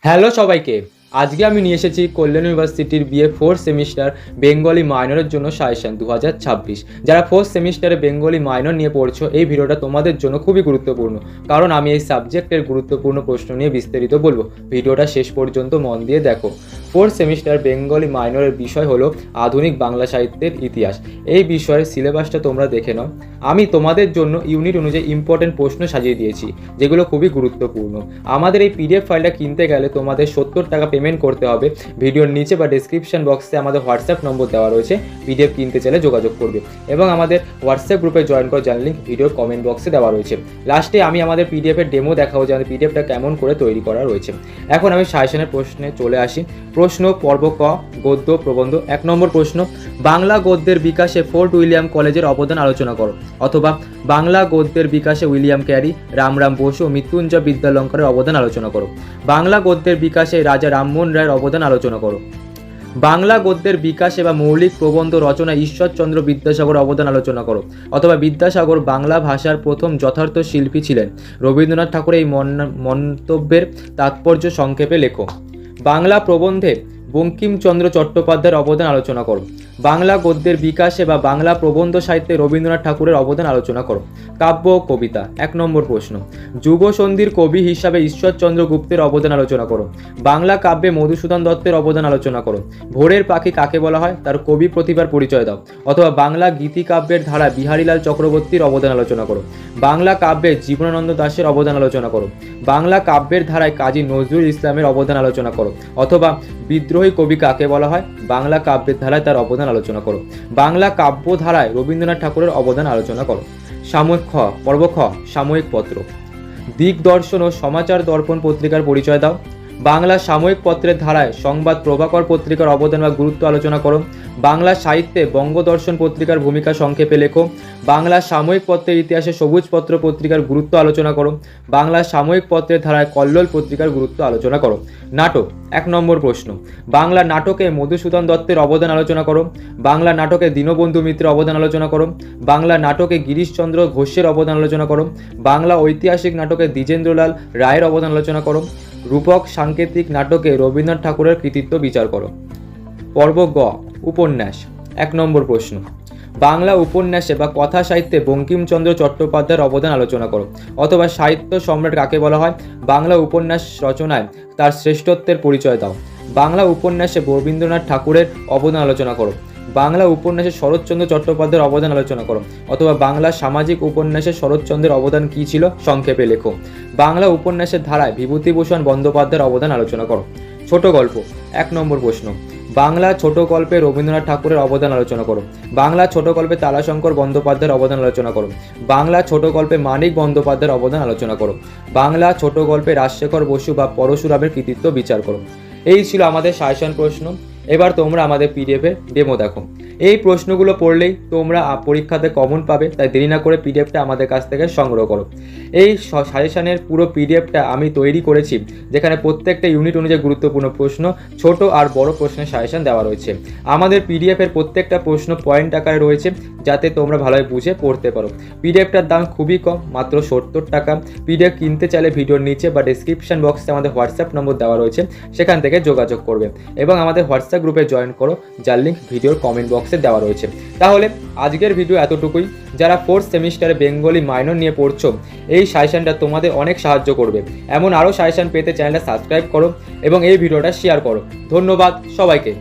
Hello সবাইকে। আজকে আমি নিয়ে এসেছি কল্যাণ ইউনিভার্সিটির বিএ ফোর্থ সেমিস্টার বেঙ্গলি মাইনরের জন্য সাজেশন 2026। যারা ফোর্থ সেমিস্টারে বেঙ্গলি মাইনর নিয়ে পড়ছো, এই ভিডিওটা তোমাদের জন্য খুবই গুরুত্বপূর্ণ, কারণ আমি এই সাবজেক্টের গুরুত্বপূর্ণ প্রশ্ন নিয়ে বিস্তারিত বলবো। ভিডিওটা শেষ পর্যন্ত মন দিয়ে দেখো। ফোর্থ সেমিস্টার বেঙ্গলি মাইনরের বিষয় হলো আধুনিক বাংলা সাহিত্যের ইতিহাস। এই বিষয়ের সিলেবাসটা তোমরা দেখে নাও। আমি তোমাদের জন্য ইউনিট অনুযায়ী ইম্পর্টেন্ট প্রশ্ন সাজিয়ে দিয়েছি, যেগুলো খুবই গুরুত্বপূর্ণ। আমাদের এই পিডিএফ ফাইলটা কিনতে গেলে তোমাদের 70 টাকা পেমেন্ট করতে হবে। ভিডিওর নিচে বা ডিসক্রিপশন বক্সে আমাদের হোয়াটসঅ্যাপ নম্বর দেওয়া রয়েছে, পিডিএফ কিনতে চাইলে যোগাযোগ করবে। এবং আমাদের হোয়াটসঅ্যাপ গ্রুপে জয়েন করার জার্নি লিঙ্ক ভিডিওর কমেন্ট বক্সে দেওয়া রয়েছে। লাস্টে আমি আমাদের পিডিএফের ডেমো দেখাবো যে আমাদের পিডিএফটা কেমন করে তৈরি করা রয়েছে। এখন আমি সাজেশনের প্রশ্নে চলে আসি। প্রশ্ন পর্ব ক, গদ্য প্রবন্ধ। 1 নম্বর প্রশ্ন, বাংলা গদ্যের বিকাশে ফোর্ট উইলিয়াম কলেজের অবদান আলোচনা করো। অথবা বাংলা গদ্যের বিকাশে উইলিয়াম ক্যারি, রামরাম বসু ও মৃত্যুঞ্জয় বিদ্যালঙ্কারের অবদান আলোচনা করো। বাংলা গদ্যের বিকাশে রাজা রামমোহন রায়ের অবদান আলোচনা করো। বাংলা গদ্যের বিকাশে বা মৌলিক প্রবন্ধ রচনায় ঈশ্বরচন্দ্র বিদ্যাসাগর অবদান আলোচনা করো। অথবা বিদ্যাসাগর বাংলা ভাষার প্রথম যথার্থ শিল্পী ছিলেন। রবীন্দ্রনাথ ঠাকুর এই মন্তব্যের তাৎপর্য সংক্ষেপে লেখো। বাংলা প্রবন্ধে বঙ্কিমচন্দ্র চট্টোপাধ্যায়ের অবদান আলোচনা করো। বাংলা গদ্যের বিকাশে বা বাংলা প্রবন্ধ সাহিত্যে রবীন্দ্রনাথ ঠাকুরের অবদান আলোচনা করো। কাব্য ও কবিতা। 1 নম্বর প্রশ্ন, যুগসন্ধির কবি হিসাবে ঈশ্বরচন্দ্র গুপ্তের অবদান আলোচনা করো। বাংলা কাব্যে মধুসূদন দত্তের অবদান আলোচনা করো। ভোরের পাখি কাকে বলা হয়, তার কবি প্রতিভার পরিচয় দাও। অথবা বাংলা গীতিকাব্যের ধারা বিহারীলাল চক্রবর্তীর অবদান আলোচনা করো। বাংলা কাব্যে জীবনানন্দ দাশের অবদান আলোচনা করো। বাংলা কাব্যের ধারায় কাজী নজরুল ইসলামের অবদান আলোচনা করো। অথবা বিদ্রোহী কবি কাকে বলা হয়, বাংলা কাব্যের ধারায় তার অবদান আলোচনা করো। বাংলা কাব্য ধারায় রবীন্দ্রনাথ ঠাকুরের অবদান আলোচনা করো। সাময়িক খ, পর্ব খ, সাময়িক পত্র। দিগদর্শন ও সমাচার দর্পণ পত্রিকার পরিচয় দাও। বাংলা সাময়িক পত্রের ধারায় সংবাদ প্রভাকর পত্রিকার অবদান বা গুরুত্ব আলোচনা করো। বাংলা সাহিত্যে বঙ্গদর্শন পত্রিকার ভূমিকা সংক্ষেপে লেখো। বাংলা সাময়িক পত্রের ইতিহাসে সবুজ পত্র পত্রিকার গুরুত্ব আলোচনা করো। বাংলা সাময়িক পত্রের ধারায় কল্লোল পত্রিকার গুরুত্ব আলোচনা করো। নাটক। 1 নম্বর প্রশ্ন, বাংলা নাটকে মধুসূদন দত্তের অবদান আলোচনা করো। বাংলা নাটকে দীনবন্ধু মিত্রের অবদান আলোচনা করো। বাংলা নাটকে গিরিশচন্দ্র ঘোষের অবদান আলোচনা করো। বাংলা ঐতিহাসিক নাটকে দ্বিজেন্দ্রলাল রায়ের অবদান আলোচনা করো। রূপক সাংকেতিক নাটকে রবীন্দ্রনাথ ঠাকুরের কৃতিত্ব বিচার করো। পর্ব গ, উপন্যাস। 1 নম্বর প্রশ্ন, বাংলা উপন্যাসে বা কথা সাহিত্যে বঙ্কিমচন্দ্র চট্টোপাধ্যায়ের অবদান আলোচনা করো। অথবা সাহিত্য সম্রাট কাকে বলা হয়, বাংলা উপন্যাস রচনায় তার শ্রেষ্ঠত্বের পরিচয় দাও। বাংলা উপন্যাসে রবীন্দ্রনাথ ঠাকুরের অবদান আলোচনা করো। বাংলা উপন্যাসে শরৎচন্দ্র চট্টোপাধ্যায়ের অবদান আলোচনা করো। অথবা বাংলা সামাজিক উপন্যাসে শরৎচন্দ্রের অবদান কী ছিল, সংক্ষেপে লেখো। বাংলা উপন্যাসের ধারায় বিভূতিভূষণ বন্দ্যোপাধ্যায়ের অবদান আলোচনা করো। ছোট গল্প। 1 নম্বর প্রশ্ন, বাংলা ছোট গল্পে রবীন্দ্রনাথ ঠাকুরের অবদান আলোচনা করো। বাংলা ছোট গল্পে তারাশঙ্কর বন্দ্যোপাধ্যায়ের অবদান আলোচনা করো। বাংলা ছোট গল্পে মানিক বন্দ্যোপাধ্যায়ের অবদান আলোচনা করো। বাংলা ছোট গল্পে রাজশেখর বসু বা পরশুরামের কৃতিত্ব বিচার করো। এই ছিল আমাদের সাজেশন প্রশ্ন। এবার তোমরা আমাদের পিডিএফে ডেমো দেখো। এই প্রশ্নগুলো পড়লেই তোমরা পরীক্ষাতে কমন পাবে, তাই দেরি না করে পিডিএফটা আমাদের কাছ থেকে সংগ্রহ করো। এই সাজেশনের পুরো পিডিএফটা আমি তৈরি করেছি, যেখানে প্রত্যেকটা ইউনিট অনুযায়ী গুরুত্বপূর্ণ প্রশ্ন, ছোট আর বড় প্রশ্নের সাজেশন দেওয়া রয়েছে। আমাদের পিডিএফের প্রত্যেকটা প্রশ্ন পয়েন্ট আকারে রয়েছে, যাতে তোমরা ভালোভাবে বুঝে পড়তে পারো। পিডিএফটার দাম খুবই কম, মাত্র 70 টাকা। পিডিএফ কিনতে চাইলে ভিডিওর নিচে বা ডিসক্রিপশন বক্সে আমাদের হোয়াটসঅ্যাপ নম্বর দেওয়া রয়েছে, সেখান থেকে যোগাযোগ করবে। এবং আমাদের হোয়াটসঅ্যাপ গ্রুপে জয়েন করো, যার লিঙ্ক ভিডিওর কমেন্ট বক্সে দেওয়া রয়েছে। তাহলে আজকের ভিডিও এতটুকুই। যারা ফোর্থ সেমিস্টারে বেঙ্গলি মাইনর নিয়ে পড়ছো, এই সাজেশনটা তোমাদের অনেক সাহায্য করবে। এমন আরও সাজেশন পেতে চ্যানেলটা সাবস্ক্রাইব করো এবং এই ভিডিওটা শেয়ার করো। ধন্যবাদ সবাইকে।